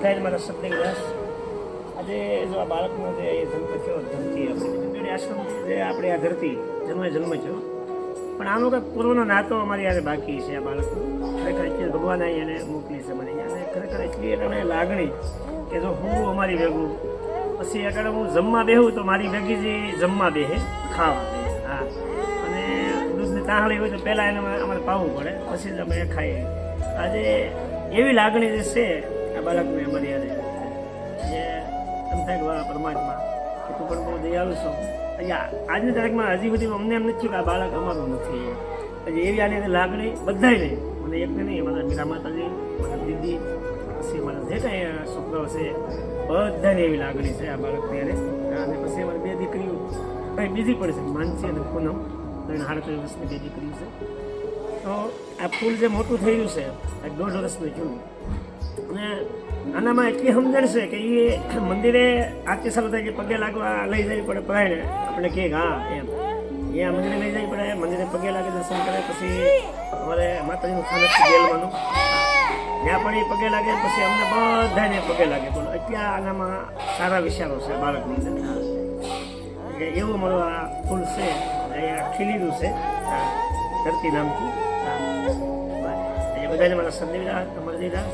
બધાને મારા સદગદાસ. આજે જો આ બાળકનો જે જન્મ થયો ધરતી આપણી આશ્રમ જે આપણે આ ધરતી જન્મ થયો, પણ આનો કંઈક પૂર્વનો નાતો અમારી યારે બાકી છે. આ બાળકનો ખરેખર એટલી ભગવાન આવી એને મોકલી છે મને, અને ખરેખર એટલી એને લાગણી કે જો હું અમારી ભેગું પછી આગળ હું જમવા બેહું તો મારી ભેગી જે જમવા બેહે ખાવા બે. હા, અને દૂધની તાહળી હોય તો પહેલાં એને અમારે પાવું પડે, પછી જ અમે ખાઈએ. આજે એવી લાગણી જે છે આ બાળકને અમારી યારે, જે એમ થાય કે વાહ પરમાત્મા કે તું પણ બહુ દયાળુ છો. આજની તારીખમાં હજી સુધી અમને એમ નથી થયું કે આ બાળક અમારું નથી. હજી એવી આની લાગણી બધાય નહીં, મને એકને નહીં, મારા મીરા માતાજી, મારા દીદી, પછી મારા જે કાંઈ છોકરાઓ છે બધાને એવી લાગણી છે આ બાળકની યારે. અને પછી અમારી બે દીકરીઓ ભાઈ બીજી પણ છે, માનસી અને પૂનમ, 38 વર્ષની બે દીકરીઓ છે. તો આ ફૂલ જે મોટું થઈ ગયું છે 1.5 વર્ષનું જૂનું, અને આનામાં એટલી સમજણ છે કે એ મંદિરે આરતી ચાલુ થાય કે પગે લાગવા લઈ જવી પડે પરાયણે, આપણે કહે હા એમ એ આ મંદિરે લઈ જવી પડે, મંદિરે પગે લાગે દર્શન કરે, પછી અમારે માતાજીનું સ્થાનક ગેલવાનું ત્યાં પણ એ પગે લાગે, પછી અમને બધાને પગે લાગે. બોલો એટલા આનામાં સારા વિચારો છે બાળકની અંદર. એટલે એવું મારું આ ફૂલ છે અહીંયા ખીલેલું છે ધરતી નામથી. એ બધાને મારા સંદેશ અમરજીદાસ.